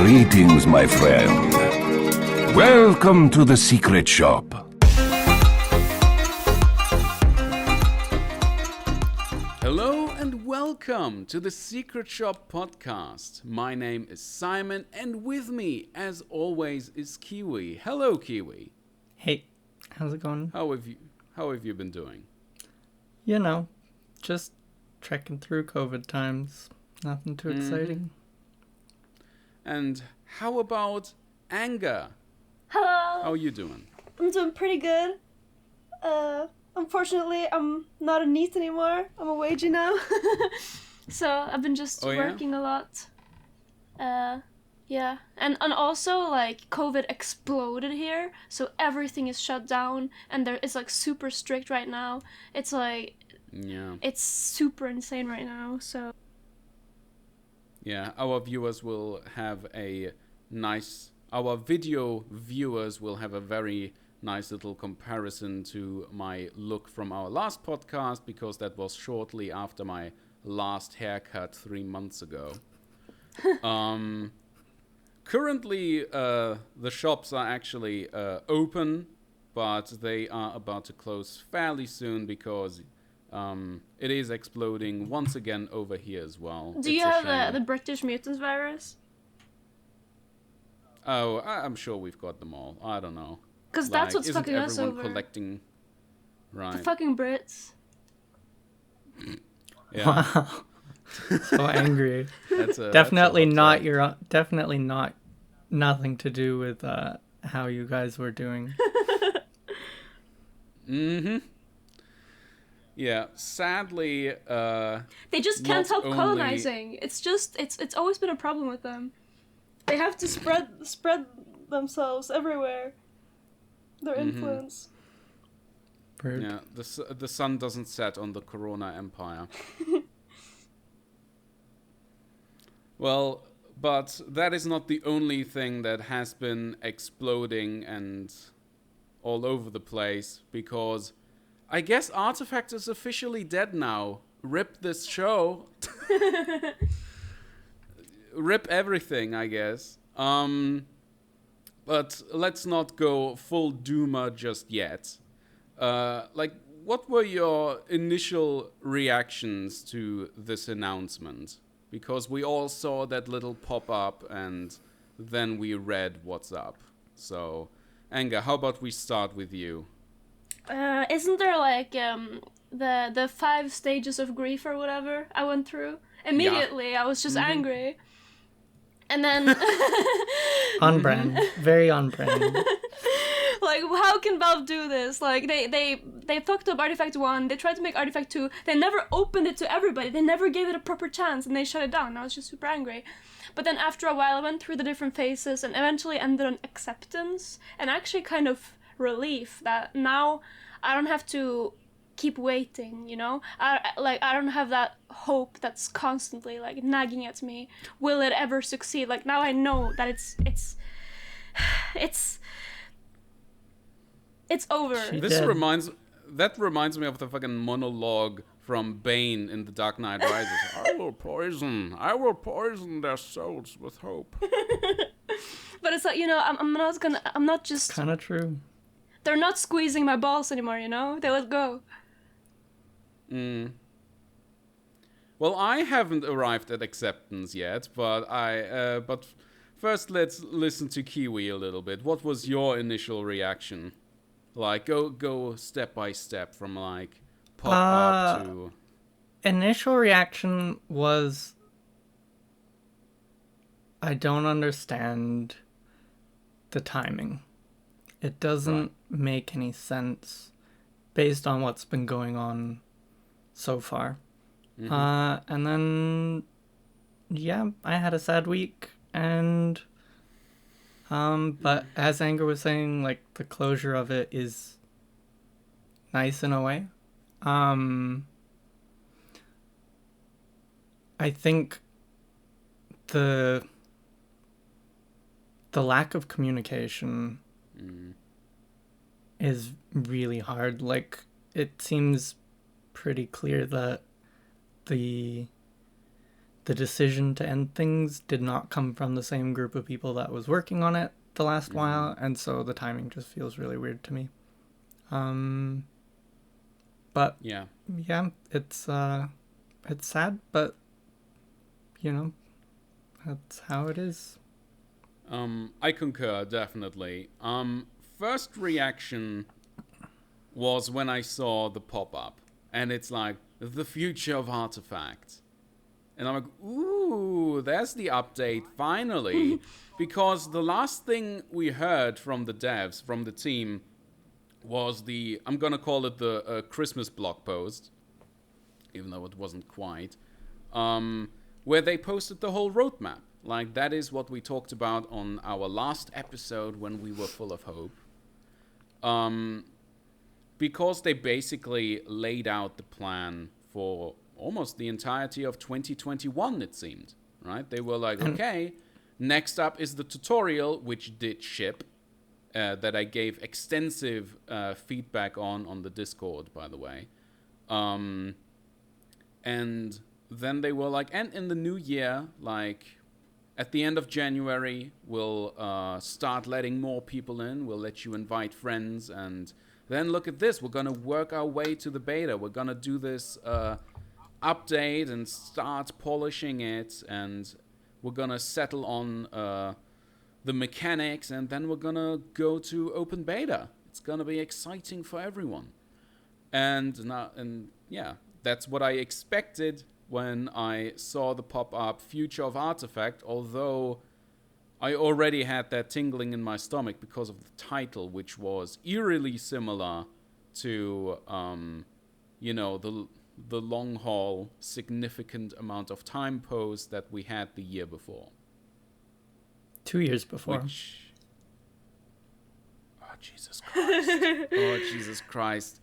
Greetings, my friend. Welcome to the secret shop. Hello and welcome to the Secret Shop podcast. My name is Simon, and with me, as always, is Kiwi. Hello, Kiwi. Hey, how's it going? How have you been doing? You know, just trekking through COVID times. Nothing too exciting. And how about Anga? Hello. How are you doing? I'm doing pretty good. Unfortunately, I'm not a NEET anymore. I'm a wagey now. So I've been just working a lot. Yeah. And also, like, COVID exploded here, so everything is shut down, and it's, like, super strict right now. It's, like... Yeah. It's super insane right now, so... Yeah, our viewers will have our video viewers will have a very nice little comparison to my look from our last podcast, because that was shortly after my last haircut 3 months ago. Currently, the shops are actually open, but they are about to close fairly soon because it is exploding once again over here as well. Do you have the British Mutants virus? Oh, I'm sure we've got them all. I don't know. Because that's what's fucking us over. Collecting... Right. The fucking Brits. Yeah. Wow. So angry. Definitely not nothing to do with how you guys were doing. Mm-hmm. Yeah, sadly, they just can't help colonizing. It's always been a problem with them. They have to spread themselves everywhere. Their influence. Rude. Yeah, the sun doesn't set on the Corona Empire. Well, but that is not the only thing that has been exploding and all over the place, because I guess Artifact is officially dead now. Rip this show. Rip everything, I guess. But let's not go full doomer just yet. What were your initial reactions to this announcement? Because we all saw that little pop-up and then we read what's up. So, Anga, how about we start with you? Isn't there like the 5 stages of grief or whatever I went through? Immediately, I was just angry. And then... On brand. Very on brand. Like, how can Valve do this? Like, they fucked up Artifact 1, they tried to make Artifact 2, they never opened it to everybody, they never gave it a proper chance, and they shut it down. I was just super angry. But then after a while, I went through the different phases and eventually ended on acceptance, and actually kind of relief that now I don't have to keep waiting, you know? I don't have that hope that's constantly, like, nagging at me. Will it ever succeed? Like, now I know that it's over. That reminds me of the fucking monologue from Bane in The Dark Knight Rises. I will poison their souls with hope. But it's like, you know, I'm not just... Kind of true. They're not squeezing my balls anymore, you know? They let go. Well, I haven't arrived at acceptance yet, but first let's listen to Kiwi a little bit. What was your initial reaction? Like, go step by step from, like, pop up to... Initial reaction was... I don't understand the timing. It doesn't make any sense based on what's been going on so far. And then, yeah, I had a sad week, and but as Anger was saying, like, the closure of it is nice in a way. I think the lack of communication is really hard. Like, it seems pretty clear that the the decision to end things did not come from the same group of people that was working on it the last while, and so the timing just feels really weird to me. But Yeah. it's sad, but that's how it is. I concur, definitely. First reaction was when I saw the pop-up, and it's like, the future of Artifact. And I'm like, ooh, there's the update, finally. Because the last thing we heard from the devs, from the team, was I'm gonna call it the Christmas blog post, even though it wasn't quite, where they posted the whole roadmap. Like, that is what we talked about on our last episode when we were full of hope. Because they basically laid out the plan for almost the entirety of 2021, it seemed, right? They were like, okay, next up is the tutorial, which did ship, that I gave extensive feedback on the Discord, by the way. And then they were like, and in the new year, like, at the end of January, we'll start letting more people in. We'll let you invite friends. And then look at this. We're going to work our way to the beta. We're going to do this update and start polishing it. And we're going to settle on the mechanics. And then we're going to go to open beta. It's going to be exciting for everyone. And yeah, that's what I expected when I saw the pop-up Future of Artifact, although I already had that tingling in my stomach because of the title, which was eerily similar to, the long-haul significant amount of time post that we had the year before. 2 years before. Oh, Jesus Christ. Oh, Jesus Christ.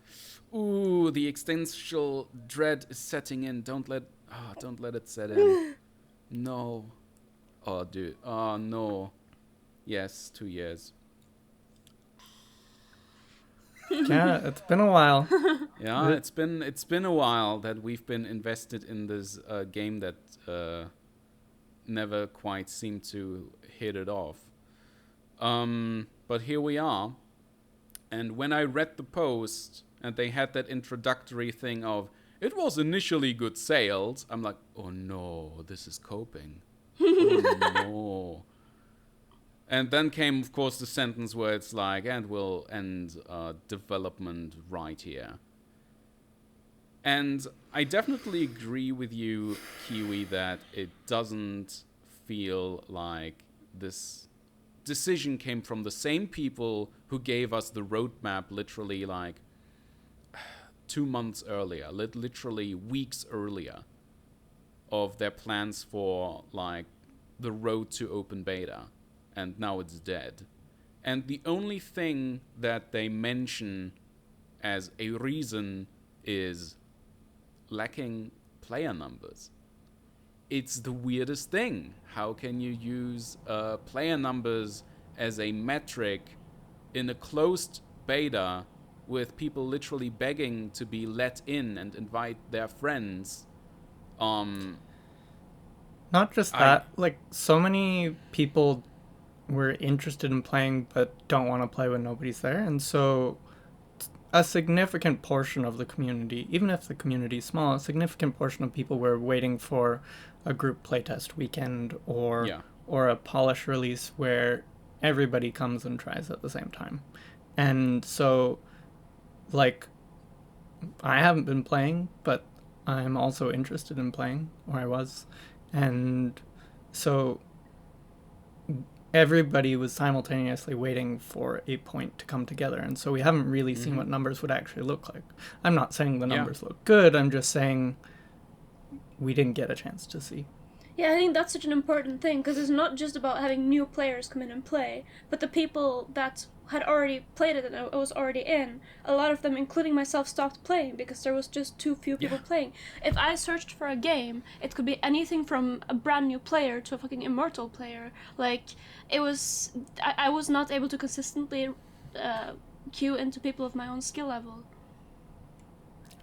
Ooh, the existential dread is setting in. Don't let it set in. No. Oh, dude. Oh, no. Yes, 2 years. Yeah, it's been a while. Yeah, it's been a while that we've been invested in this game that never quite seemed to hit it off. But here we are. And when I read the post and they had that introductory thing of, it was initially good sales, I'm like, oh no, this is coping. Oh no. And then came, of course, the sentence where it's like, and we'll end development right here. And I definitely agree with you, Kiwi, that it doesn't feel like this decision came from the same people who gave us the roadmap literally like 2 months earlier, literally weeks earlier, of their plans for like the road to open beta. And now it's dead. And the only thing that they mention as a reason is lacking player numbers. It's the weirdest thing. How can you use player numbers as a metric in a closed beta with people literally begging to be let in and invite their friends? Not just that, like, so many people were interested in playing but don't want to play when nobody's there, and so a significant portion of the community, even if the community is small, a significant portion of people were waiting for a group playtest weekend or a polish release where everybody comes and tries at the same time. And so, like, I haven't been playing, but I'm also interested in playing, or I was, and so everybody was simultaneously waiting for a point to come together, and so we haven't really seen what numbers would actually look like. I'm not saying the numbers look good, I'm just saying we didn't get a chance to see. Yeah, I think that's such an important thing, because it's not just about having new players come in and play, but the people that had already played it and I was already in, a lot of them, including myself, stopped playing because there was just too few people playing. If I searched for a game, it could be anything from a brand new player to a fucking immortal player. Like, it was... I was not able to consistently queue into people of my own skill level.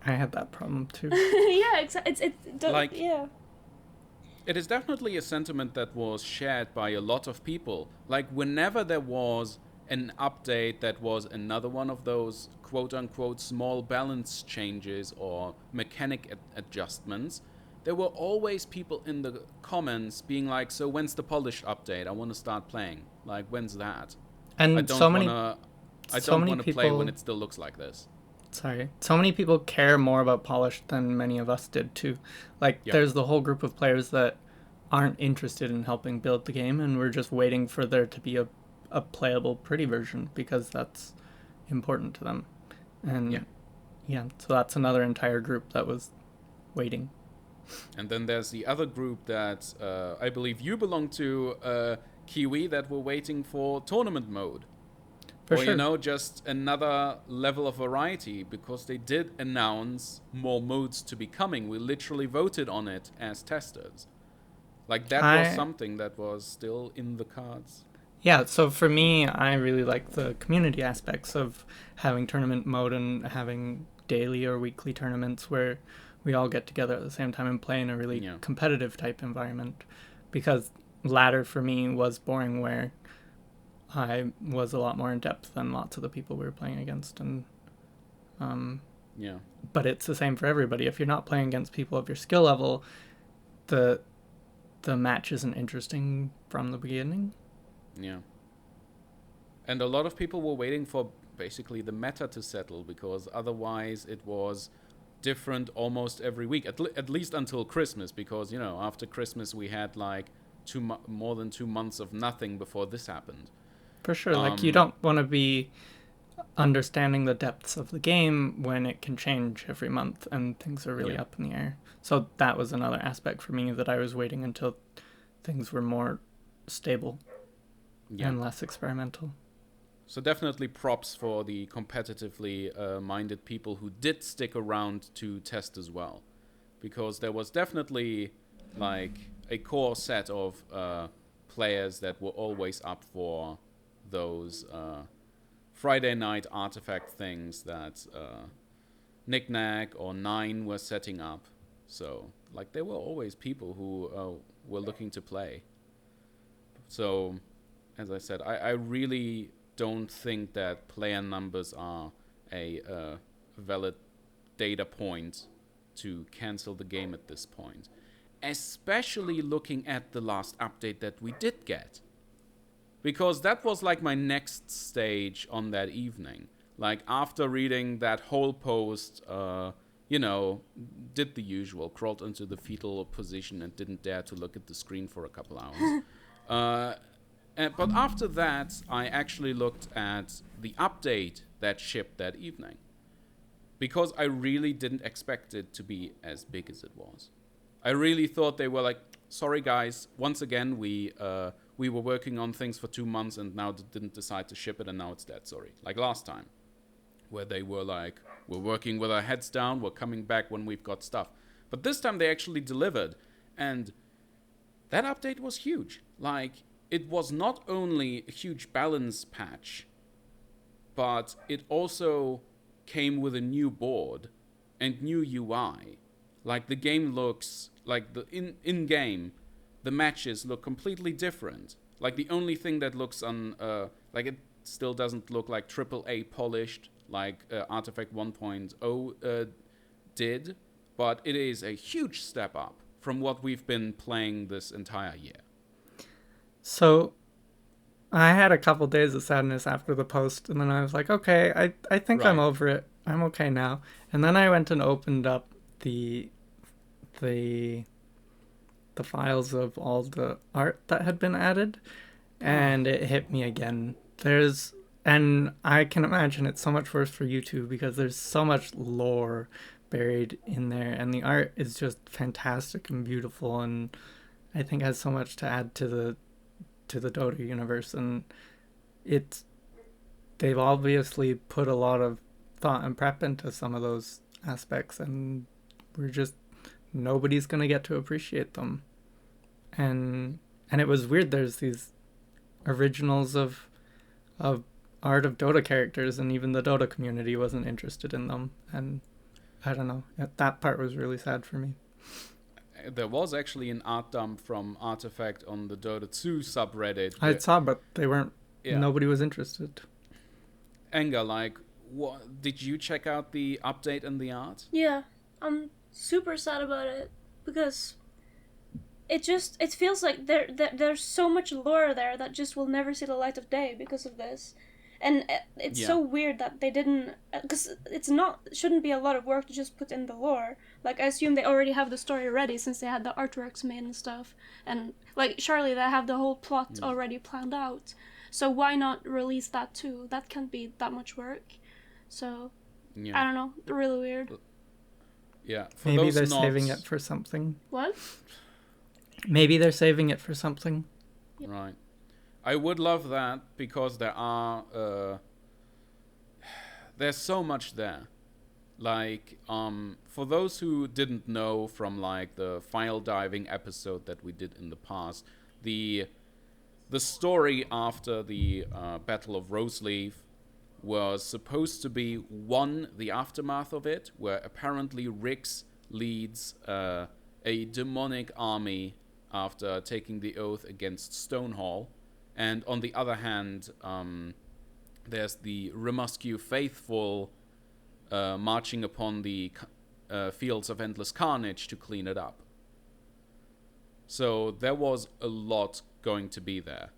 I had that problem too. Yeah, exactly. Yeah. It is definitely a sentiment that was shared by a lot of people. Like, whenever there was an update that was another one of those quote unquote small balance changes or mechanic adjustments, there were always people in the comments being like, so when's the polished update? I want to start playing. Like, when's that? I And don't want to. I so don't many want to play when people- it still looks like this. Sorry. So many people care more about polish than many of us did too. Like, Yeah. there's the whole group of players that aren't interested in helping build the game, and we're just waiting for there to be a playable, pretty version because that's important to them. And yeah, so that's another entire group that was waiting. And then there's the other group that I believe you belong to, KIWI, that were waiting for tournament mode. For Or, sure. you know, just another level of variety, because they did announce more modes to be coming. We literally voted on it as testers. Like, that was something that was still in the cards. Yeah, so for me, I really like the community aspects of having tournament mode and having daily or weekly tournaments where we all get together at the same time and play in a really Yeah. competitive type environment. Because ladder for me was boring, where I was a lot more in depth than lots of the people we were playing against, and Yeah. but it's the same for everybody. If you're not playing against people of your skill level, the match isn't interesting from the beginning. Yeah. And a lot of people were waiting for basically the meta to settle, because otherwise it was different almost every week, at least until Christmas, because, you know, after Christmas we had like more than 2 months of nothing before this happened. For sure, like, you don't want to be understanding the depths of the game when it can change every month and things are really up in the air. So that was another aspect for me, that I was waiting until things were more stable and less experimental. So definitely props for the competitively minded people who did stick around to test as well, because there was definitely like a core set of players that were always up for those Friday night artifact things that Knick-Knack or Nine were setting up. So, like, there were always people who were looking to play. So, as I said, I really don't think that player numbers are a valid data point to cancel the game at this point. Especially looking at the last update that we did get. Because that was like my next stage on that evening. Like, after reading that whole post, you know, did the usual, crawled into the fetal position and didn't dare to look at the screen for a couple hours. But after that, I actually looked at the update that shipped that evening. Because I really didn't expect it to be as big as it was. I really thought they were like, sorry guys, once again, we were working on things for 2 months and now didn't decide to ship it, and now it's dead, sorry. Like last time, where they were like, we're working with our heads down, we're coming back when we've got stuff. But this time they actually delivered, and that update was huge. Like, it was not only a huge balance patch, but it also came with a new board and new UI. Like, the game looks, like, the in-game, the matches look completely different. Like, the only thing that looks like, it still doesn't look like AAA polished, like Artifact 1.0 did, but it is a huge step up from what we've been playing this entire year. So I had a couple days of sadness after the post, and then I was like, okay, I think I'm over it. I'm okay now. And then I went and opened up the files of all the art that had been added, and it hit me again. And I can imagine it's so much worse for you two, because there's so much lore buried in there, and the art is just fantastic and beautiful, and I think has so much to add to the Dota universe, and they've obviously put a lot of thought and prep into some of those aspects, and nobody's gonna get to appreciate them. And it was weird, there's these originals of art of Dota characters, and even the Dota community wasn't interested in them, and I don't know, that part was really sad for me. there was actually an art dump from Artifact on the Dota 2 subreddit. I saw, but they weren't. Yeah. Nobody was interested. Anger, like, what, did you check out the update and the art? Yeah, I'm super sad about it because it feels like there's so much lore there that just will never see the light of day because of this. And it's so weird that they didn't, because shouldn't be a lot of work to just put in the lore. Like, I assume they already have the story ready since they had the artworks made and stuff. And, like, surely they have the whole plot already planned out. So why not release that too? That can't be that much work. So, I don't know, really weird. Yeah. Maybe they're saving it for something. What? Maybe they're saving it for something. Right. I would love that because there are there's so much there. Like, for those who didn't know from like the file diving episode that we did in the past, the story after the Battle of Roseleaf was supposed to be the aftermath of it, where apparently Rix leads a demonic army after taking the oath against Stonehall. And on the other hand, there's the Remuscu faithful marching upon the fields of endless carnage to clean it up. So there was a lot going to be there.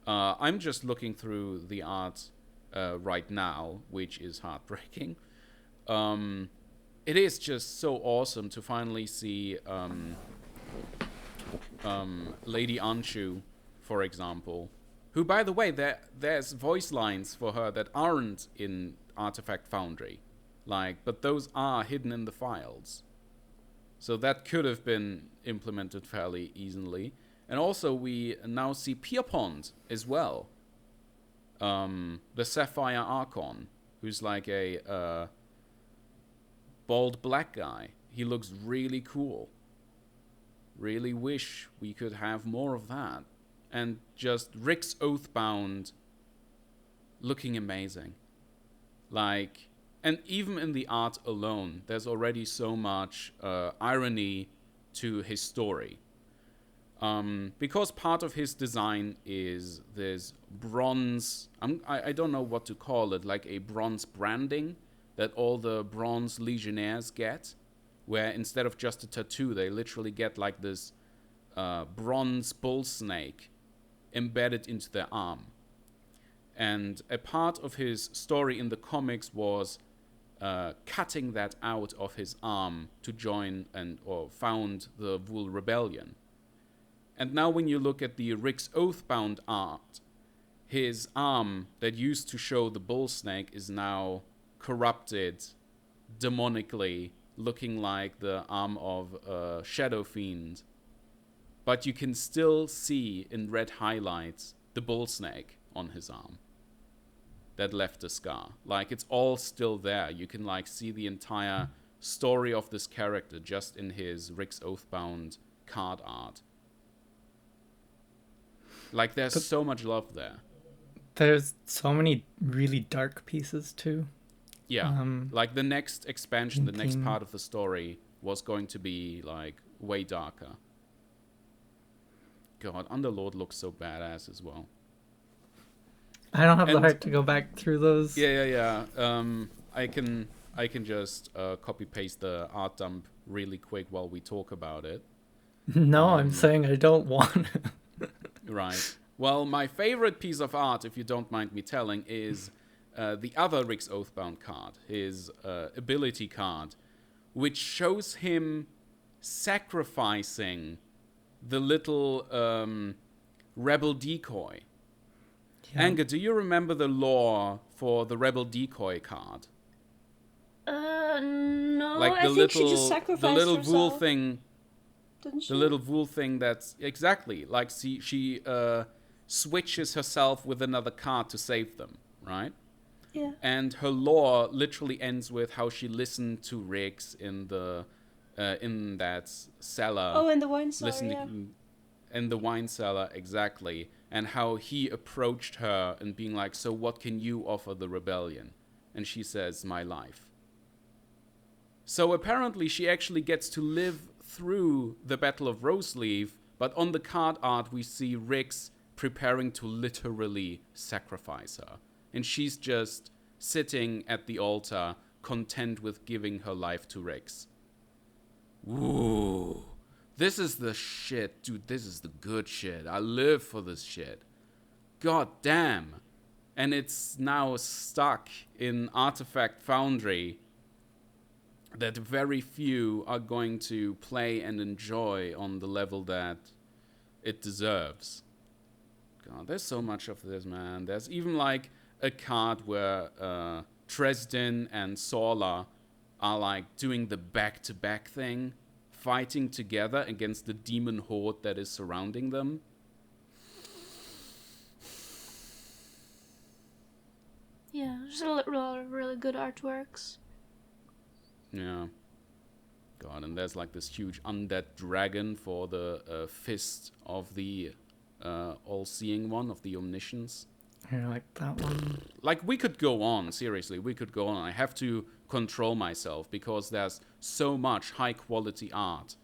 I'm just looking through the art right now, which is heartbreaking. It is just so awesome to finally see Lady Anshu, for example, who, by the way, there's voice lines for her that aren't in Artifact Foundry, but those are hidden in the files. So that could have been implemented fairly easily. And also we now see Pierpont as well, the Sapphire Archon, who's like a bald black guy. He looks really cool. Really wish we could have more of that. And just Rick's Oathbound looking amazing. And even in the art alone, there's already so much irony to his story. Because part of his design is this bronze, I don't know what to call it, like a bronze branding that all the bronze legionnaires get, where instead of just a tattoo, they literally get like this bronze bull snake embedded into their arm. And a part of his story in the comics was cutting that out of his arm to join or found the Vul Rebellion. And now when you look at the Rick's Oathbound art, his arm that used to show the bull snake is now corrupted demonically, looking like the arm of a Shadow Fiend. But you can still see in red highlights the bull snake on his arm that left a scar. It's all still there. You can see the entire story of this character just in his Rick's Oathbound card art. There's so much love there. There's so many really dark pieces too. Yeah, the next expansion, the next part of the story was going to be way darker. God, Underlord looks so badass as well. I don't have the heart to go back through those. Yeah. I can just copy paste the art dump really quick while we talk about it. No, I'm saying I don't want it. Right. Well, my favorite piece of art, if you don't mind me telling, is the other Rick's Oathbound card, his ability card, which shows him sacrificing the little rebel decoy. Yeah. Anger, do you remember the lore for the rebel decoy card? No, I think she just sacrificed the little herself. Vul thing. Didn't she? The little Vul thing that's exactly she switches herself with another card to save them, right? Yeah. And her lore literally ends with how she listened to Riggs in that cellar. Oh, in the wine cellar. In the wine cellar, exactly. And how he approached her and being like, so what can you offer the rebellion? And she says, my life. So apparently she actually gets to live through the Battle of Roseleaf, but on the card art we see Rix preparing to literally sacrifice her. And she's just sitting at the altar, content with giving her life to Rix. Ooh. This is the shit, dude. This is the good shit. I live for this shit. God damn. And it's now stuck in Artifact Foundry that very few are going to play and enjoy on the level that it deserves. God, there's so much of this, man. There's even like a card where Tresden and Sorla are like doing the back-to-back thing, fighting together against the demon horde that is surrounding them. Yeah, there's a lot of really good artworks. Yeah. God, and there's like this huge undead dragon for the fist of the all-seeing one, of the omniscience. Yeah, like that one. Like, we could go on, seriously, we could go on. I have to control myself because there's so much high-quality art.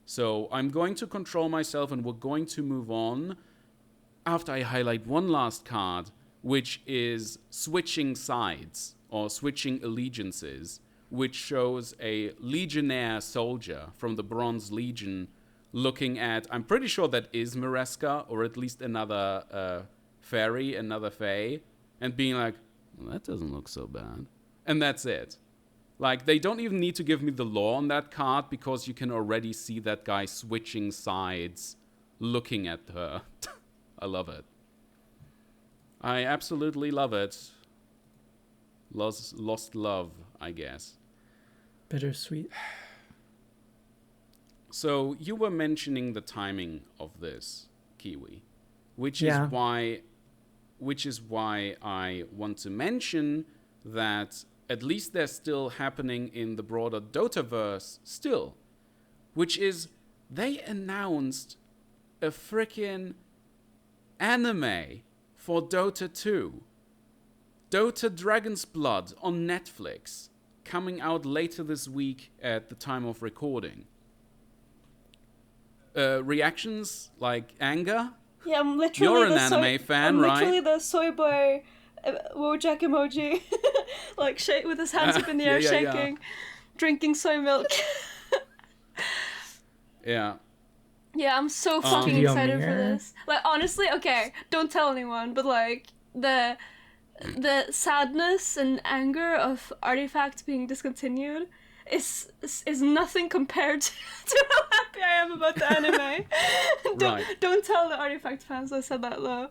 So I'm going to control myself, and we're going to move on after I highlight one last card, which is switching sides, or switching allegiances, which shows a legionnaire soldier from the Bronze Legion looking at, I'm pretty sure that is Maresca, or at least another fairy, another fae, and being like, well, that doesn't look so bad. And that's it. Like, they don't even need to give me the lore on that card, because you can already see that guy switching sides, looking at her. I love it. I absolutely love it. Lost love, I guess. Bittersweet. So you were mentioning the timing of this, Kiwi, which is why I want to mention that at least they're still happening in the broader Dotaverse still, which is they announced a freaking anime for Dota 2. Dota Dragon's Blood on Netflix, coming out later this week at the time of recording. Reactions like anger? Yeah, I'm literally You're an anime fan, right? I'm literally the soy boy Wojak emoji, like shake with his hands up in the air, shaking, drinking soy milk. Yeah. Yeah, I'm so fucking excited for this. Like, honestly, okay, don't tell anyone, but like the sadness and anger of Artifact being discontinued is nothing compared to how happy I am about the anime. Don't tell the Artifact fans I said that though.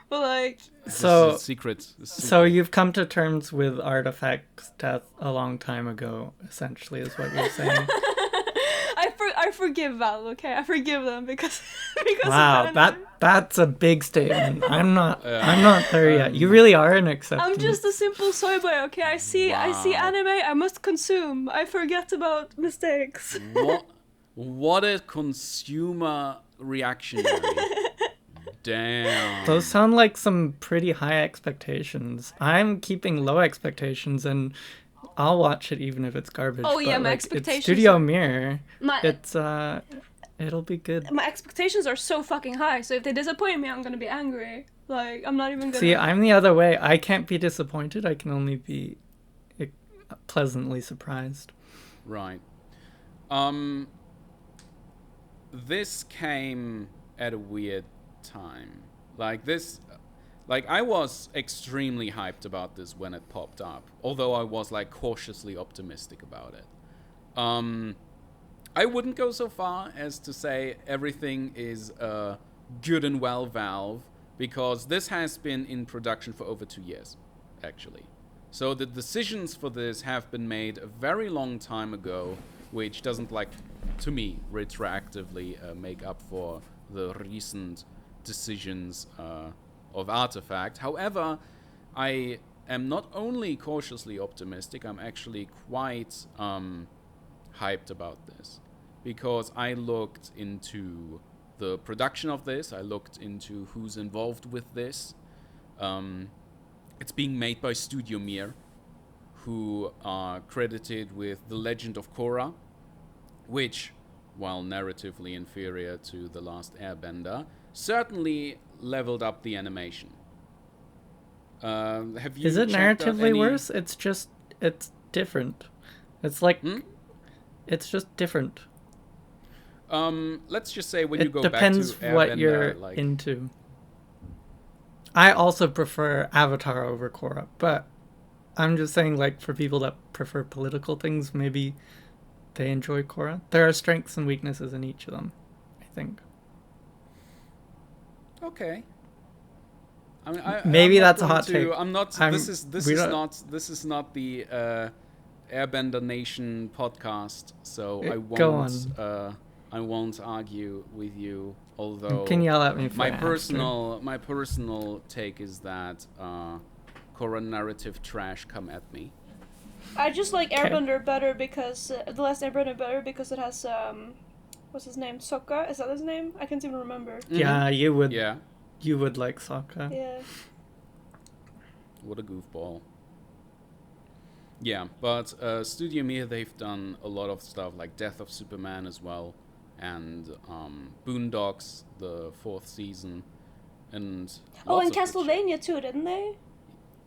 But like, so secret. So you've come to terms with Artifact's death a long time ago, essentially, is what you're saying. I forgive Val, okay? I forgive them because wow, that's a big statement. I'm not there yet. You really are an acceptance. I'm just a simple soy boy, okay? I see anime, I must consume. I forget about mistakes. What a consumer reactionary. Damn. Those sound like some pretty high expectations. I'm keeping low expectations, and I'll watch it even if it's garbage. Oh yeah, but, my like, expectations. It's Studio Mirror. It'll be good. My expectations are so fucking high. So if they disappoint me, I'm gonna be angry. Like, I'm not even gonna. See, I'm the other way. I can't be disappointed. I can only be pleasantly surprised. Right. This came at a weird time. Like, I was extremely hyped about this when it popped up, although I was like cautiously optimistic about it. I wouldn't go so far as to say everything is good and well Valve, because this has been in production for over 2 years, actually. So the decisions for this have been made a very long time ago, which doesn't, like, to me, retroactively make up for the recent decisions of Artifact. However, I am not only cautiously optimistic, I'm actually quite hyped about this, because I looked into the production of this, I looked into who's involved with this. It's being made by Studio Mir, who are credited with The Legend of Korra, which while narratively inferior to The Last Airbender, certainly leveled up the animation. Have you Is it checked out narratively any... worse? It's different. It's like, it's just different. Let's just say when It you go back to depends Airbender, what you're like... into. I also prefer Avatar over Korra, but I'm just saying, like, for people that prefer political things, maybe they enjoy Korra. There are strengths and weaknesses in each of them, I think. Okay. I mean, Maybe I'm not that's a going hot to, take. I'm not. This is not the Airbender Nation podcast, so Go I won't argue with you. Although You can yell at me if my I have to. personal take is that Korra narrative trash come at me. I just like Okay. Airbender better because the last Airbender better because it has what's his name? Sokka? Is that his name? I can't even remember. Yeah, you would. Yeah. You would like Sokka. Yeah. What a goofball. Yeah, but Studio Mir, they've done a lot of stuff like Death of Superman as well, and Boondocks, the 4th season, and Oh, lots and of good shit. Castlevania too, didn't they?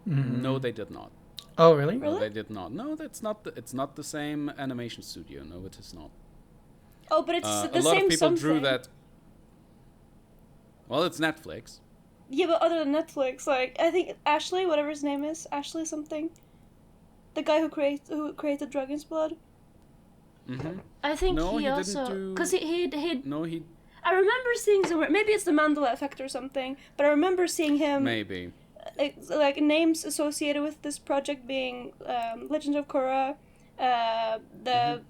No, they did not. Oh, really? No, they did not. No, that's not. It's not the same animation studio. No, it is not. Oh, but it's the a lot same of people something. drew that. Well, it's Netflix. Yeah, but other than Netflix, like I think Ashley, whatever his name is, Ashley something, the guy who created Dragon's Blood. Mm-hmm. I think No, he he also didn't do- because he No, he I remember seeing somewhere. Maybe it's the Mandela effect or something. But I remember seeing him maybe. like names associated with this project being Legend of Korra, the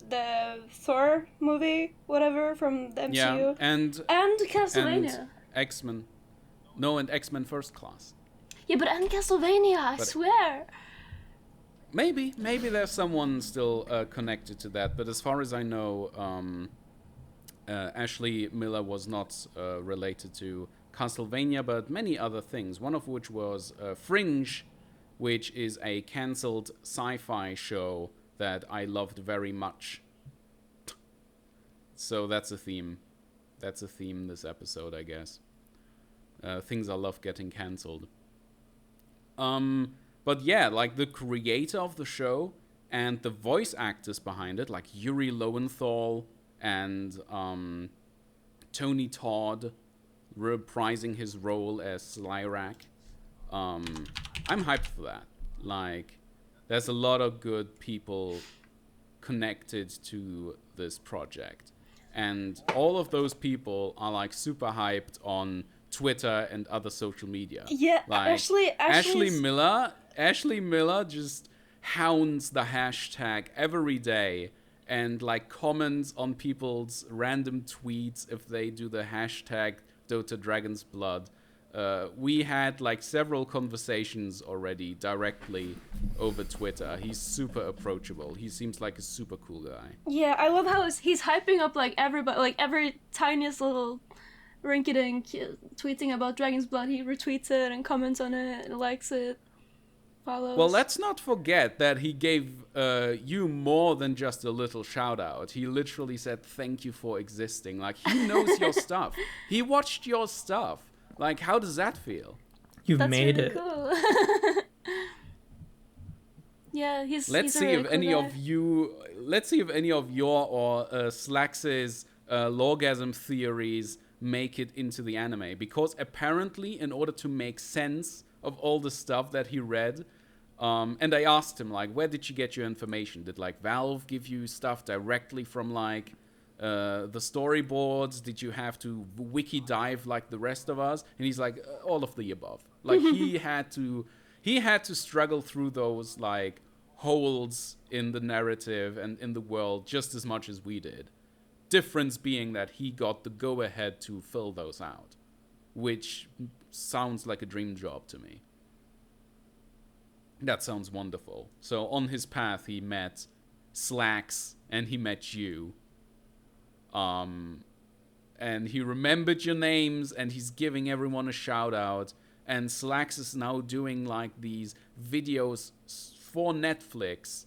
Thor movie, whatever from the MCU, Yeah, and Castlevania. and X-Men. No, and X-Men First Class. Yeah, but and Castlevania, I But- swear. Maybe there's someone still connected to that, but as far as I know, Ashley Miller was not related to Castlevania, but many other things. One of which was Fringe, which is a cancelled sci-fi show that I loved very much. So that's a theme. That's a theme this episode, I guess. Things I love getting cancelled. But yeah, like the creator of the show and the voice actors behind it, like Yuri Lowenthal and Tony Todd reprising his role as Slyrak. I'm hyped for that. Like, there's a lot of good people connected to this project. And all of those people are like super hyped on Twitter and other social media. Yeah, like, Ashley Miller just hounds the hashtag every day and like comments on people's random tweets if they do the hashtag Dota Dragon's Blood. We had like several conversations already directly over Twitter. He's super approachable. He seems like a super cool guy. Yeah, I love how he's hyping up like everybody, like every tiniest little rinky-dink tweeting about Dragon's Blood. He retweets it and comments on it and likes it, follows. Well, let's not forget that he gave you more than just a little shout out. He literally said thank you for existing. Like, he knows your stuff. He watched your stuff. Like, how does that feel? You've That's made really it. cool. Yeah, Let's see if any of your or Slax's lorgasm theories make it into the anime, because apparently in order to make sense of all the stuff that he read, and I asked him, like, where did you get your information? Did like Valve give you stuff directly from like the storyboards? Did you have to wiki dive like the rest of us? And he's like, all of the above. Like, he had to struggle through those like holes in the narrative and in the world just as much as we did. Difference being that he got the go-ahead to fill those out, which sounds like a dream job to me. That sounds wonderful. So on his path, he met Slacks and he met you. And he remembered your names and he's giving everyone a shout out. And Slacks is now doing like these videos for Netflix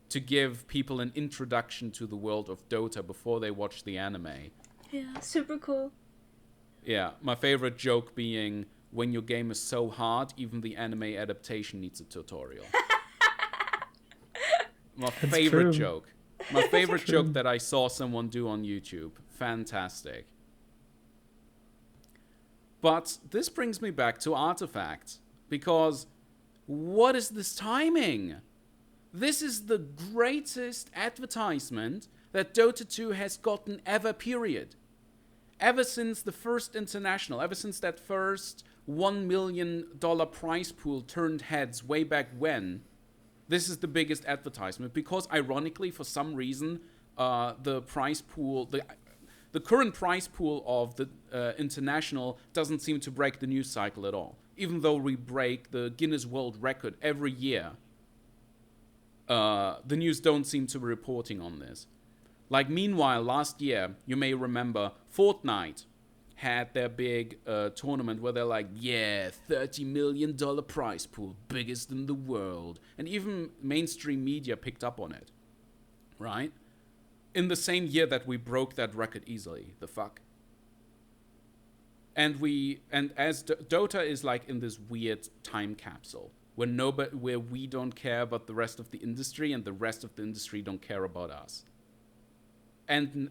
to give people an introduction to the world of Dota before they watch the anime. Yeah, super cool. Yeah, my favorite joke being, when your game is so hard, even the anime adaptation needs a tutorial. My favorite true. joke. My favorite joke that I saw someone do on YouTube. Fantastic. But this brings me back to Artifact, because what is this timing? This is the greatest advertisement that Dota 2 has gotten ever, period. Ever since the first international, ever since that first $1 million prize pool turned heads way back when, this is the biggest advertisement, because ironically, for some reason, the prize pool, the current prize pool of the international doesn't seem to break the news cycle at all. Even though we break the Guinness World Record every year, the news don't seem to be reporting on this. Like, meanwhile, last year, you may remember, Fortnite had their big tournament where they're like, yeah, $30 million prize pool, biggest in the world. And even mainstream media picked up on it, right? In the same year that we broke that record easily, the fuck. And as Dota is like in this weird time capsule where we don't care about the rest of the industry and the rest of the industry don't care about us.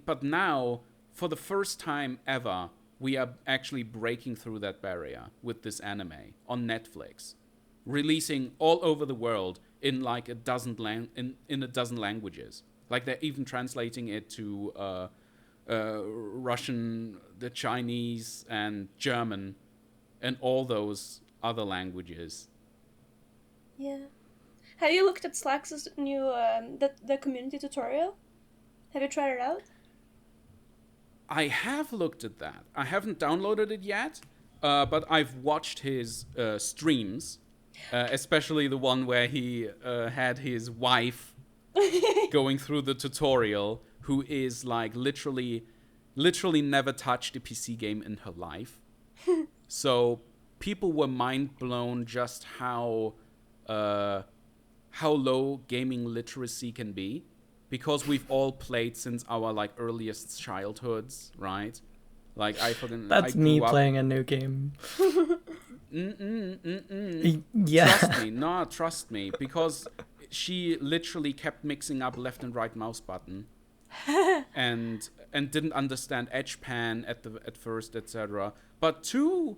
But now, for the first time ever, we are actually breaking through that barrier with this anime on Netflix, releasing all over the world in like a dozen languages. Like, they're even translating it to Russian, the Chinese, and German, and all those other languages. Yeah. Have you looked at Slack's new the community tutorial? Have you tried it out? I have looked at that. I haven't downloaded it yet, but I've watched his streams, especially the one where he had his wife going through the tutorial, who is like literally never touched a PC game in her life. So people were mind blown just how low gaming literacy can be, because we've all played since our like earliest childhoods, right? Like That's me playing a new game. Yeah. Trust me, because she literally kept mixing up left and right mouse button, and didn't understand edge pan at first, etc. But to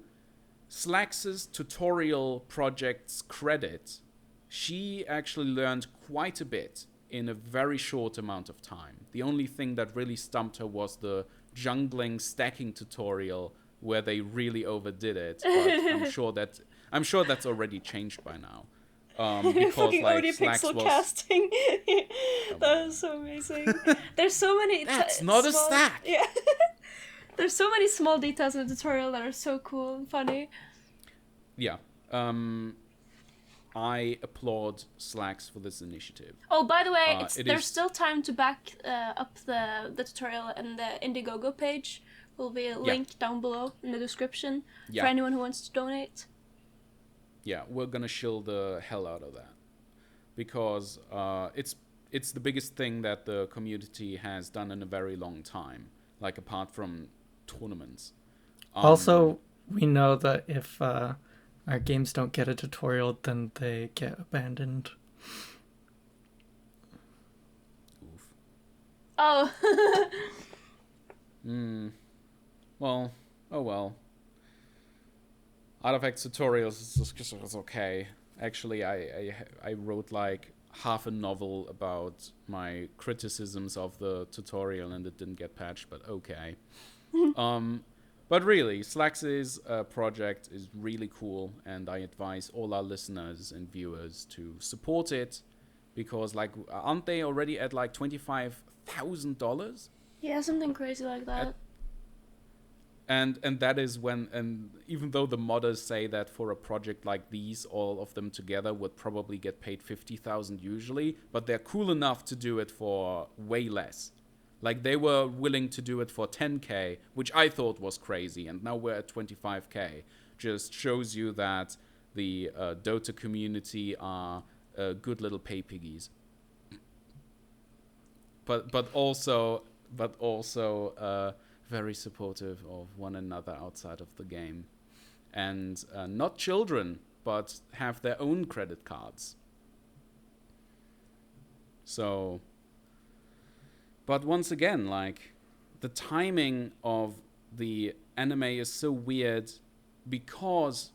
Slax's tutorial project's credit, she actually learned quite a bit in a very short amount of time. The only thing that really stumped her was the jungling stacking tutorial, where they really overdid it. But I'm sure that's already changed by now. Because fucking like OD Slax pixel was casting. That was so amazing. There's so many. That's not a stack. Yeah. There's so many small details in the tutorial that are so cool and funny. Yeah. I applaud Slacks for this initiative. Oh, by the way, there's is... still time to back up the tutorial and the Indiegogo page. Will be a link down below in the description for anyone who wants to donate. Yeah, we're gonna shill the hell out of that, because it's the biggest thing that the community has done in a very long time, like apart from tournaments. Also, we know that if our games don't get a tutorial, then they get abandoned. Oof. Oh. Well, oh well. Artifact tutorials is okay. Actually, I wrote like half a novel about my criticisms of the tutorial, and it didn't get patched, but okay. But really, Slax's project is really cool, and I advise all our listeners and viewers to support it, because like, aren't they already at like $25,000? Yeah, something crazy like that. And that is when, and even though the modders say that for a project like these, all of them together would probably get paid $50,000 usually, but they're cool enough to do it for way less. Like, they were willing to do it for $10K, which I thought was crazy, and now we're at $25K. Just shows you that the Dota community are good little pay piggies. but also very supportive of one another outside of the game, and not children, but have their own credit cards. So, but once again, like, the timing of the anime is so weird, because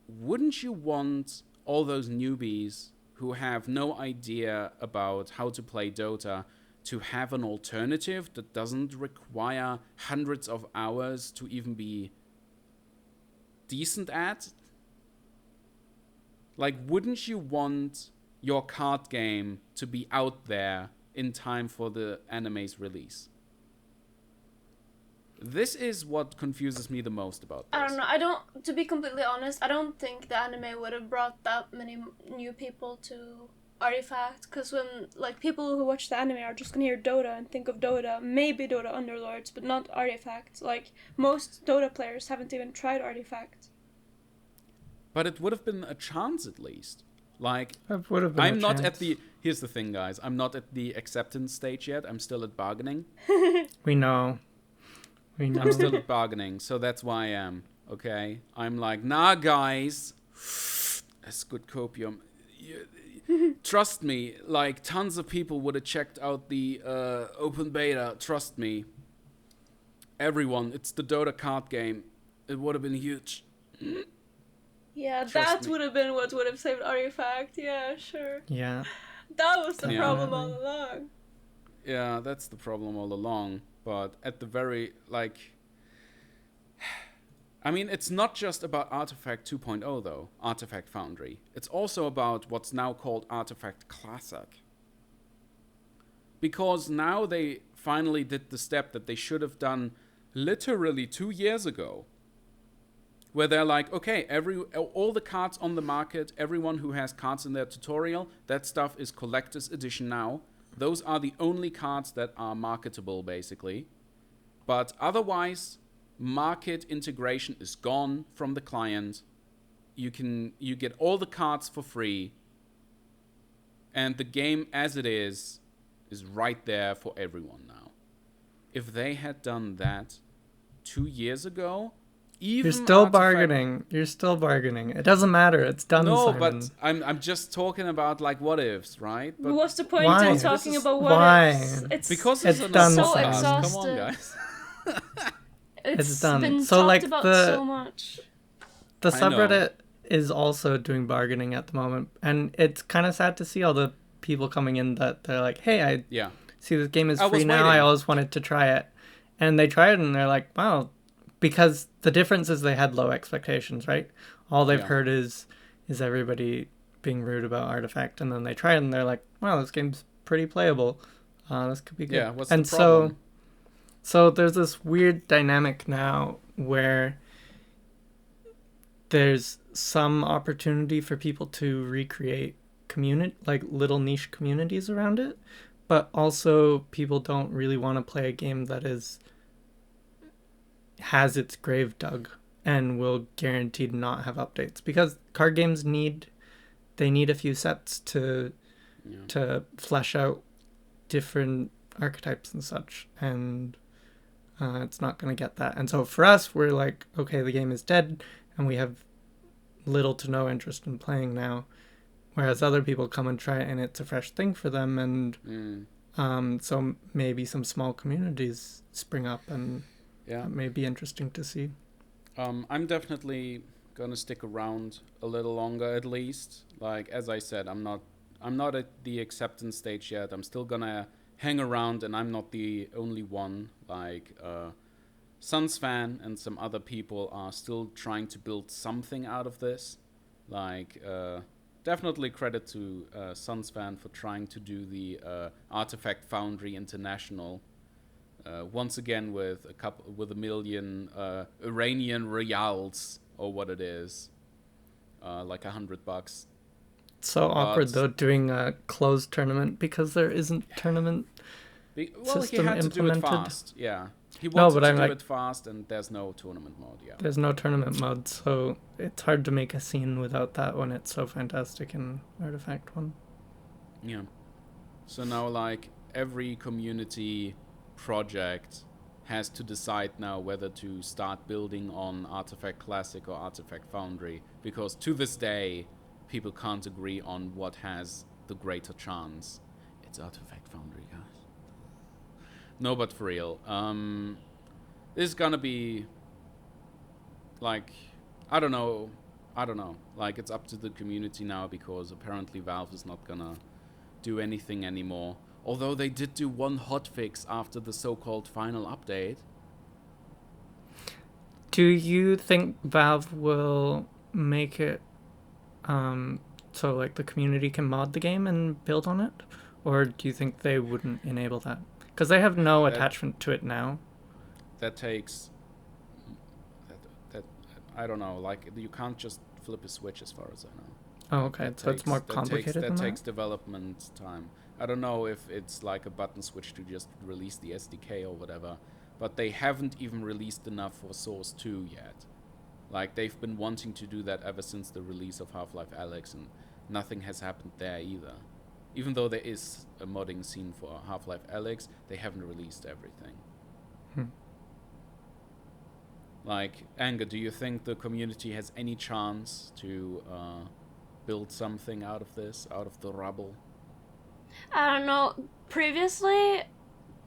wouldn't you want all those newbies who have no idea about how to play Dota to have an alternative that doesn't require hundreds of hours to even be decent at? Like, wouldn't you want your card game to be out there in time for the anime's release? This is what confuses me the most about this. I don't know. To be completely honest, I don't think the anime would have brought that many new people to Artifact, because when, like, people who watch the anime are just gonna hear Dota and think of Dota, maybe Dota Underlords, but not Artifact. Like, most Dota players haven't even tried Artifact. But it would have been a chance at least. Like, That would have been I'm a not chance. at the... Here's the thing, guys. I'm not at the acceptance stage yet. I'm still at bargaining. We know. I'm still at bargaining, so that's why I am. Okay? I'm like, nah, guys. That's good copium. Trust me, like, tons of people would have checked out the open beta. Trust me. Everyone, it's the Dota card game. It would have been huge. Yeah, Trust that me. would have been what would have saved Artifact. Yeah, sure. Yeah. That was the Yeah. problem all along. Yeah, that's the problem all along. But at the very, like... I mean, it's not just about Artifact 2.0, though. Artifact Foundry. It's also about what's now called Artifact Classic. Because now they finally did the step that they should have done literally 2 years ago. Where they're like, okay, all the cards on the market, everyone who has cards in their tutorial, that stuff is collector's edition now. Those are the only cards that are marketable, basically. But otherwise, market integration is gone from the client. You get all the cards for free. And the game as it is right there for everyone now. If they had done that 2 years ago... You're still bargaining. You're still bargaining. It doesn't matter. It's done. No, Simon. but I'm just talking about, like, what ifs, right? But What's the point Why? in This talking is- about what Why? ifs? It's because It's it's done, an so Simon. Come on, exhausted. guys. It's done. been So, talked like, about the- so much. The I know. subreddit is also doing bargaining at the moment, and it's kind of sad to see all the people coming in that they're like, "Hey, I Yeah. see this game is I was free now. I waiting." always wanted to try it," and they try it, and they're like, "Wow," because the difference is they had low expectations, right? All they've Yeah. heard is everybody being rude about Artifact, and then they try it, and they're like, "Wow, this game's pretty playable. This could be good." Yeah, what's and the problem? so there's this weird dynamic now where there's some opportunity for people to recreate like little niche communities around it, but also people don't really want to play a game that has its grave dug and will guaranteed not have updates, because card games need a few sets to flesh out different archetypes and such, and it's not going to get that. And so for us, we're like, okay, the game is dead and we have little to no interest in playing now, whereas other people come and try it and it's a fresh thing for them, and so maybe some small communities spring up, and Yeah. that may be interesting to see. I'm definitely gonna stick around a little longer at least. Like, as I said, I'm not at the acceptance stage yet. I'm still gonna hang around, and I'm not the only one. Like, Suns fan and some other people are still trying to build something out of this. Like, definitely credit to Suns fan for trying to do the Artifact Foundry International. Once again with a million Iranian rials, or what it is, like $100. So awkward though, doing a closed tournament because there isn't tournament. Well, he System had to do it implemented. fast. Yeah, he wanted but to I'm do like- it fast, and there's no tournament mode. Yeah, There's no tournament mode, so it's hard to make a scene without that when it's so fantastic in Artifact 1. yeah. So now, like, every community project has to decide now whether to start building on Artifact Classic or Artifact Foundry, because to this day people can't agree on what has the greater chance. It's Artifact Foundry, guys. No, but for real, this is gonna be like, I don't know, like it's up to the community now, because apparently Valve is not gonna do anything anymore. Although they did do one hotfix after the so-called final update. Do you think Valve will make it so like the community can mod the game and build on it? Or do you think they wouldn't enable that? Because they have no attachment to it now. That takes... That I don't know, like you can't just flip a switch as far as I know. Oh, okay. So it's more complicated than that? That takes development time. I don't know if it's like a button switch to just release the SDK or whatever, but they haven't even released enough for Source 2 yet. Like, they've been wanting to do that ever since the release of Half-Life Alyx, and nothing has happened there either. Even though there is a modding scene for Half-Life Alyx, they haven't released everything. Like, Anger, do you think the community has any chance to build something out of this, out of the rubble? I don't know. Previously,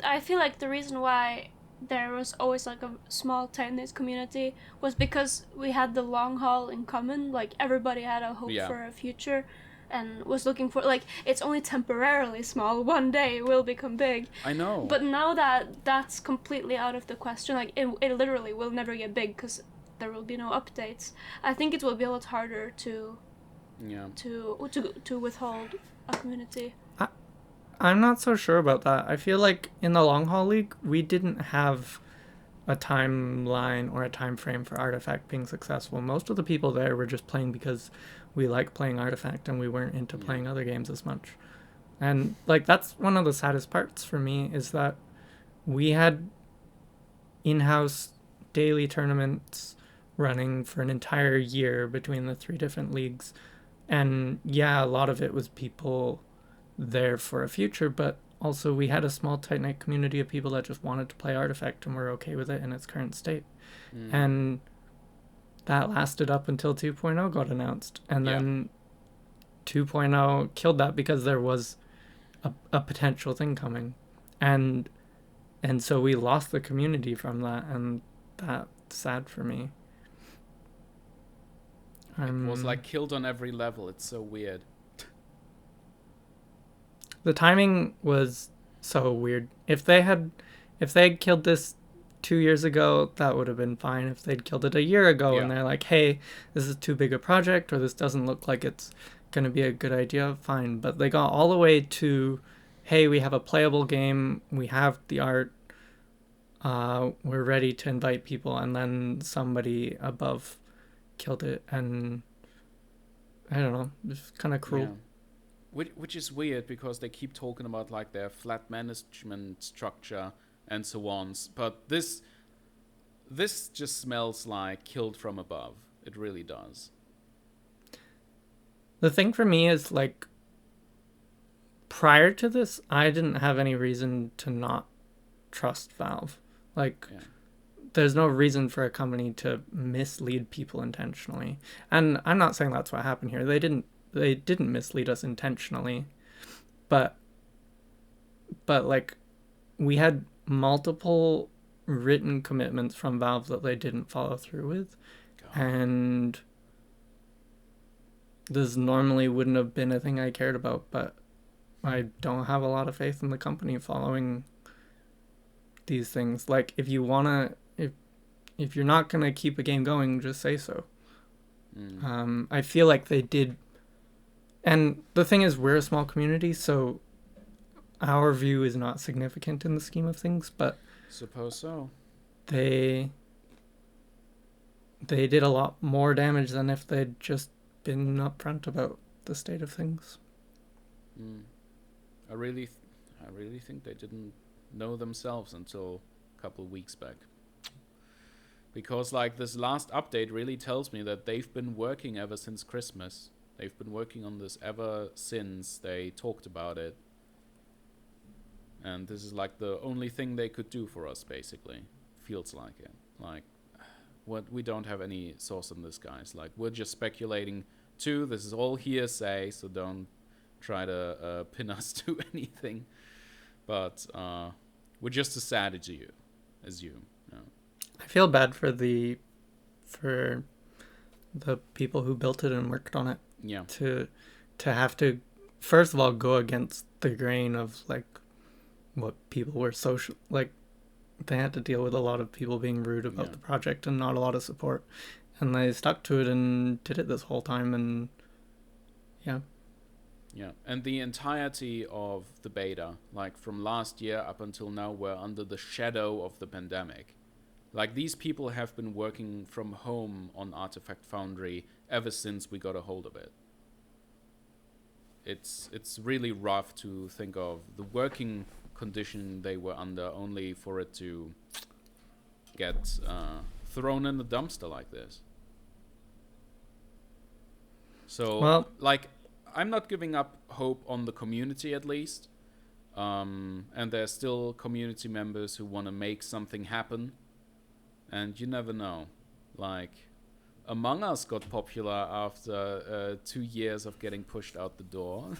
I feel like the reason why there was always like a small tight-knit community was because we had the long haul in common. Like, everybody had a hope for a future and was looking for, like, it's only temporarily small. One day it will become big. I know. But now that that's completely out of the question, like, it literally will never get big because there will be no updates. I think it will be a lot harder to withhold a community. I'm not so sure about that. I feel like in the Long Haul League, we didn't have a timeline or a time frame for Artifact being successful. Most of the people there were just playing because we like playing Artifact and we weren't into playing other games as much. And like that's one of the saddest parts for me, is that we had in-house daily tournaments running for an entire year between the 3 different leagues. And yeah, a lot of it was people there for a future, but also we had a small tight-knit community of people that just wanted to play Artifact and were okay with it in its current state. And that lasted up until 2.0 got announced, and then 2.0 killed that because there was a potential thing coming, and so we lost the community from that, and that's sad for me. It was like killed on every level. It's so weird. The timing was so weird. If they had killed this 2 years ago, that would have been fine. If they'd killed it a year ago and they're like, hey, this is too big a project, or this doesn't look like it's going to be a good idea, fine. But they got all the way to, hey, we have a playable game, we have the art, we're ready to invite people, and then somebody above killed it, and I don't know, it's kind of cruel. Yeah. Which is weird, because they keep talking about like their flat management structure and so on, but this just smells like killed from above. It really does. The thing for me is, like, prior to this, I didn't have any reason to not trust Valve. Like, there's no reason for a company to mislead people intentionally. And I'm not saying that's what happened here. They didn't mislead us intentionally, but like, we had multiple written commitments from Valve that they didn't follow through with. And this normally wouldn't have been a thing I cared about, but I don't have a lot of faith in the company following these things. Like, if you wanna, if you're not gonna keep a game going, just say so. I feel like they did. And the thing is, we're a small community, so our view is not significant in the scheme of things, but suppose so. They did a lot more damage than if they'd just been upfront about the state of things. I really think they didn't know themselves until a couple of weeks back. Because like this last update really tells me that they've been working ever since Christmas. They've been working on this ever since they talked about it. And this is like the only thing they could do for us, basically. Feels like it. Like, we don't have any source in this, guys. Like, we're just speculating too. This is all hearsay, so don't try to pin us to anything. But we're just as sad as you. Yeah. I feel bad for the people who built it and worked on it. Yeah. To have to, first of all, go against the grain of like what people were like. They had to deal with a lot of people being rude about the project and not a lot of support, and they stuck to it and did it this whole time. And yeah, and the entirety of the beta, like from last year up until now, were under the shadow of the pandemic. Like, these people have been working from home on Artifact Foundry ever since we got a hold of it. It's really rough to think of the working condition they were under, only for it to get thrown in the dumpster like this. So, well, like, I'm not giving up hope on the community, at least. And there's still community members who want to make something happen. And you never know. Like, Among Us got popular after 2 years of getting pushed out the door.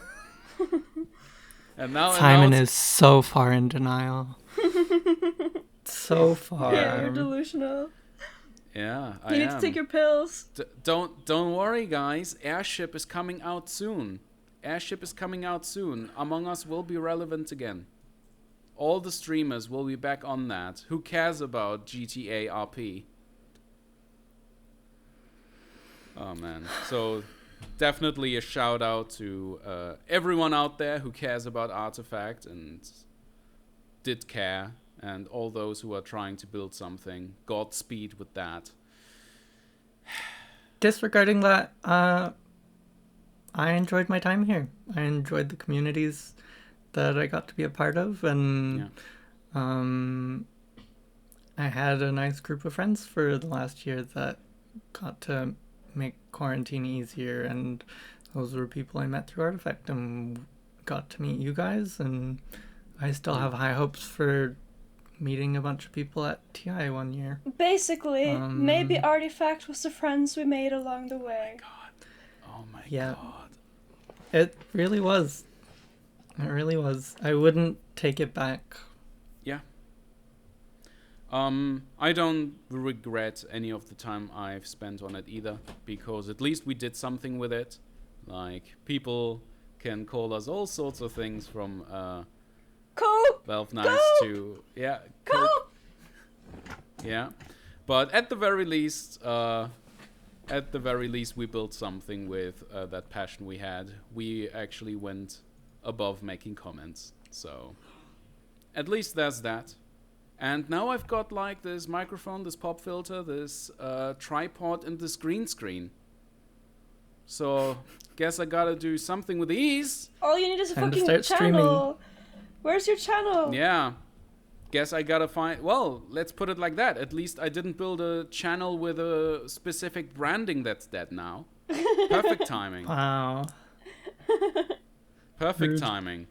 And now CYMEN is so far in denial. So far. Yeah, you're delusional. Yeah, You need to take your pills. Don't worry, guys. Airship is coming out soon. Among Us will be relevant again. All the streamers will be back on that. Who cares about GTA RP? Oh man. So definitely a shout out to everyone out there who cares about Artifact and did care, and all those who are trying to build something. Godspeed with that. Disregarding that, I enjoyed my time here. I enjoyed the communities that I got to be a part of, and I had a nice group of friends for the last year that got to make quarantine easier, and those were people I met through Artifact and got to meet you guys, and I still have high hopes for meeting a bunch of people at TI one year. Basically, maybe Artifact was the friends we made along the way. Oh my Yeah. god. It really was. It really was. I wouldn't take it back. Yeah. I don't regret any of the time I've spent on it either, because at least we did something with it. Like, people can call us all sorts of things, from Cope! Valve Nights to Cope! Yeah. But at the very least, we built something with that passion we had. We actually went above making comments. So at least there's that. And now I've got like this microphone, this pop filter, this tripod, and this green screen. So guess I gotta do something with these. All you need is a Time to fucking start channel. streaming. Where's your channel? Yeah. Guess I gotta find... Well, let's put it like that. At least I didn't build a channel with a specific branding that's dead now. Perfect timing. Wow. Perfect Rude. timing.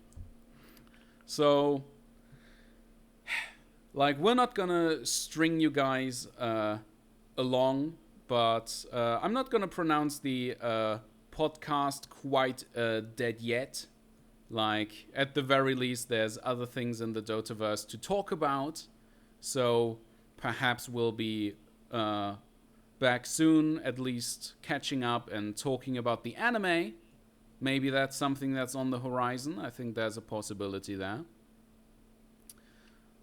So, like, we're not gonna string you guys along, but I'm not gonna pronounce the podcast quite dead yet. Like, at the very least, there's other things in the Dotaverse to talk about. So perhaps we'll be back soon, at least catching up and talking about the anime. Maybe that's something that's on the horizon. I think there's a possibility there.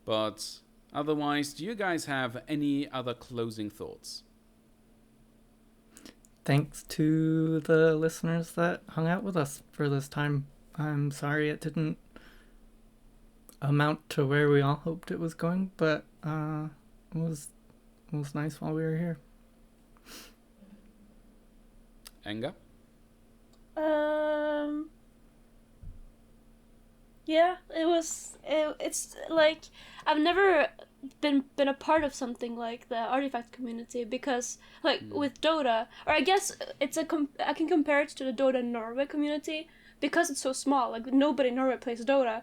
But otherwise, do you guys have any other closing thoughts? Thanks to the listeners that hung out with us for this time. I'm sorry it didn't amount to where we all hoped it was going, but it was nice while we were here. Enga? Yeah, it's like, I've never been a part of something like the Artifact community, because like with Dota, or I guess I can compare it to the Dota Norway community, because it's so small. Like, nobody in Norway plays Dota.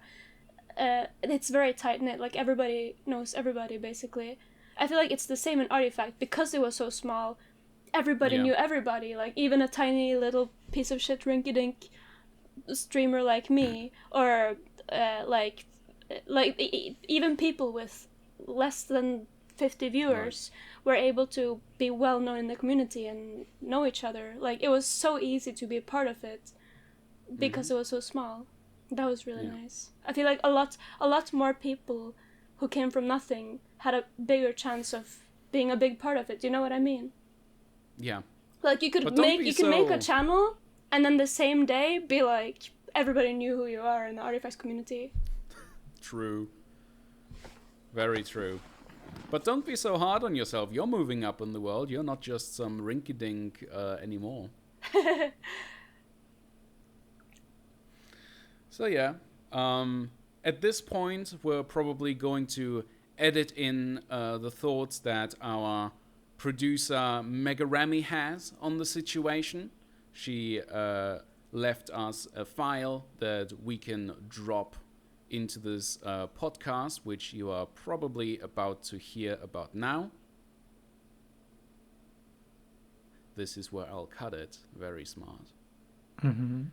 it's very tight knit. Like everybody knows everybody basically. I feel like it's the same in Artifact because it was so small. Everybody knew everybody. Like even a tiny little piece of shit rinky-dink streamer like me, or even people with less than 50 viewers were able to be well known in the community and know each other. Like it was so easy to be a part of it because it was so small. That was really nice. I feel like a lot more people who came from nothing had a bigger chance of being a big part of it. Do you know what I mean? Yeah. Like you could make a channel and then the same day be like everybody knew who you are in the Artifacts community. True. Very true. But don't be so hard on yourself. You're moving up in the world. You're not just some rinky-dink anymore. So yeah, at this point, we're probably going to edit in the thoughts that our producer MEGARAMMY has on the situation. She left us a file that we can drop into this podcast, which you are probably about to hear about now. This is where I'll cut it. Very smart. Mm-hmm.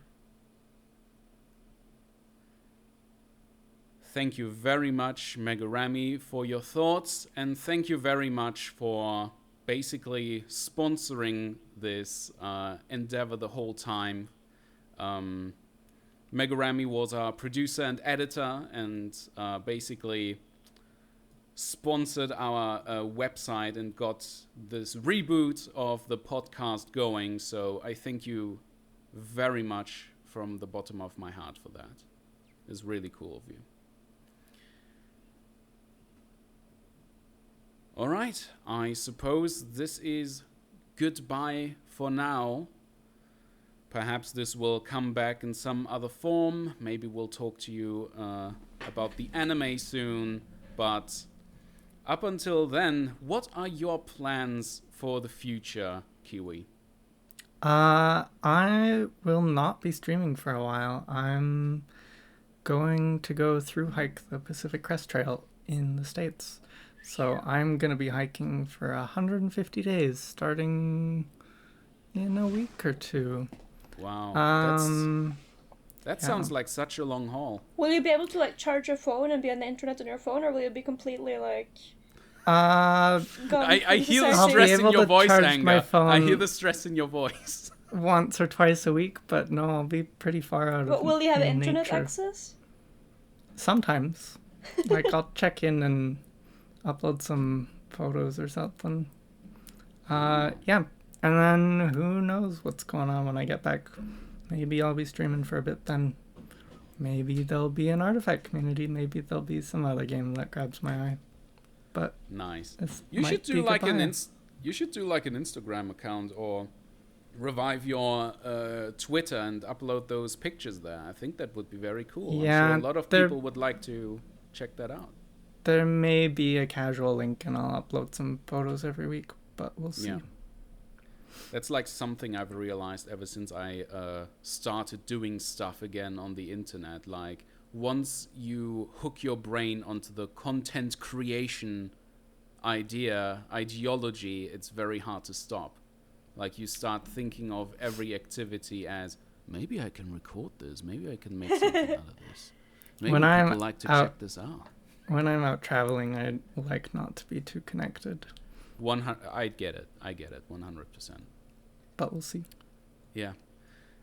Thank you very much, MEGARAMMY, for your thoughts, and thank you very much for basically sponsoring this endeavor the whole time. MEGARAMMY was our producer and editor, and basically sponsored our website and got this reboot of the podcast going. So I thank you very much from the bottom of my heart for that. It's really cool of you. All right, I suppose this is goodbye for now. Perhaps this will come back in some other form. Maybe we'll talk to you about the anime soon. But up until then, what are your plans for the future, KIWI? I will not be streaming for a while. I'm going to go through hike the Pacific Crest Trail in the States. So I'm going to be hiking for 150 days, starting in a week or two. Wow, that sounds like such a long haul. Will you be able to like charge your phone and be on the internet on your phone, or will you be completely like... I hear the stress in your voice, Anger. I hear the stress in your voice. Once or twice a week, but no, I'll be pretty far out of But will you have internet nature. access? Sometimes. Like, I'll check in and upload some photos or something. Yeah. And then who knows what's going on when I get back. Maybe I'll be streaming for a bit then. Maybe there'll be an Artifact community. Maybe there'll be some other game that grabs my eye. But nice. You should do like an Instagram account or revive your Twitter and upload those pictures there. I think that would be very cool. Yeah, I'm sure a lot of people would like to check that out. There may be a casual link and I'll upload some photos every week, but we'll see. Yeah. That's like something I've realized ever since I started doing stuff again on the internet. Like, once you hook your brain onto the content creation ideology, it's very hard to stop. Like, you start thinking of every activity as, maybe I can record this, maybe I can make something out of this. Maybe people like to check this out. When I'm out traveling, I like not to be too connected. I get it, 100%. But we'll see. Yeah.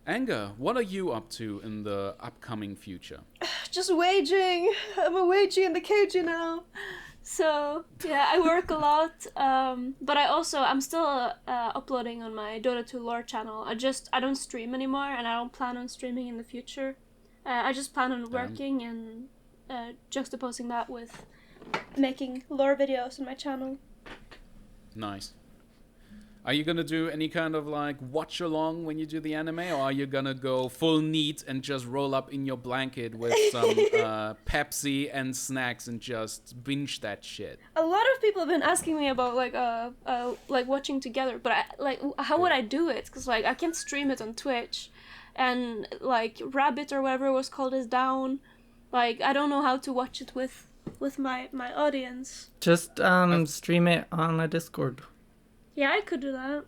Anger, what are you up to in the upcoming future? Just waging. I'm a waging in the KG now. So, yeah, I work a lot. But I'm still uploading on my Dota 2 lore channel. I don't stream anymore, and I don't plan on streaming in the future. I just plan on working and juxtaposing that with making lore videos on my channel. Nice. Are you gonna do any kind of like watch along when you do the anime, or are you gonna go full neat and just roll up in your blanket with some Pepsi and snacks and just binge that shit? A lot of people have been asking me about like watching together, but how would I do it? Because like I can't stream it on Twitch, and like Rabbit or whatever it was called is down. Like, I don't know how to watch it with my audience. Just stream it on a Discord. Yeah, I could do that.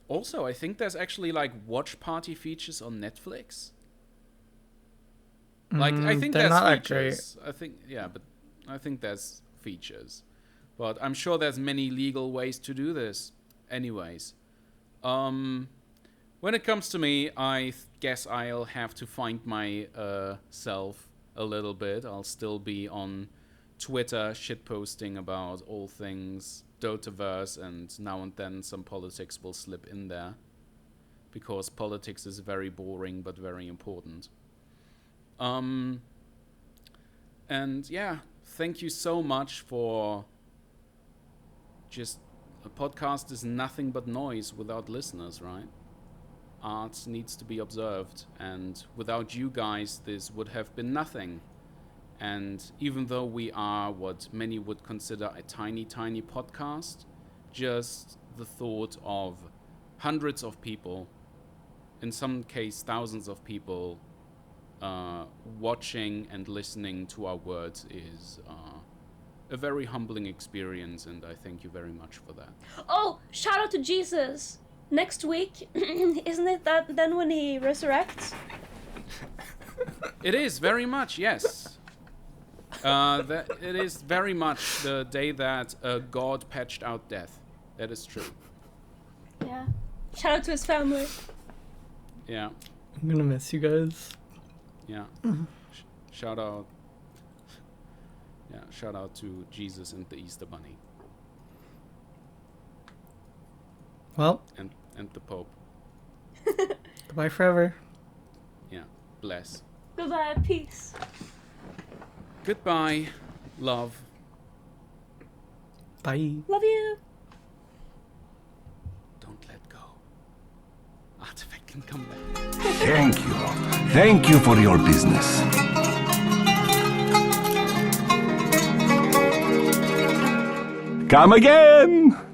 Also, I think there's actually like watch party features on Netflix. Like, I think they're there's not that features. I think, yeah, but I think there's features. But I'm sure there's many legal ways to do this. Anyways, when it comes to me, I guess I'll have to find myself a little bit. I'll still be on Twitter shitposting about all things Dotaverse, and now and then some politics will slip in there. Because politics is very boring but very important. And yeah, thank you so much for just... A podcast is nothing but noise without listeners, right? Art needs to be observed, and without you guys, this would have been nothing. And even though we are what many would consider a tiny, tiny podcast, just the thought of hundreds of people, in some case thousands of people, watching and listening to our words is a very humbling experience, and I thank you very much for that. Oh, shout out to Jesus. Next week, isn't it that then when he resurrects? It is very much, yes. It is very much the day that God patched out death. That is true. Yeah. Shout out to his family. Yeah, I'm gonna miss you guys. yeah. Shout out. Yeah, shout out to Jesus and the Easter Bunny Well, and the Pope. goodbye forever. Yeah, bless. Goodbye, peace. Goodbye, love. Bye. Love you. Don't let go. Artifact can come back. Thank you. Thank you for your business. Come again!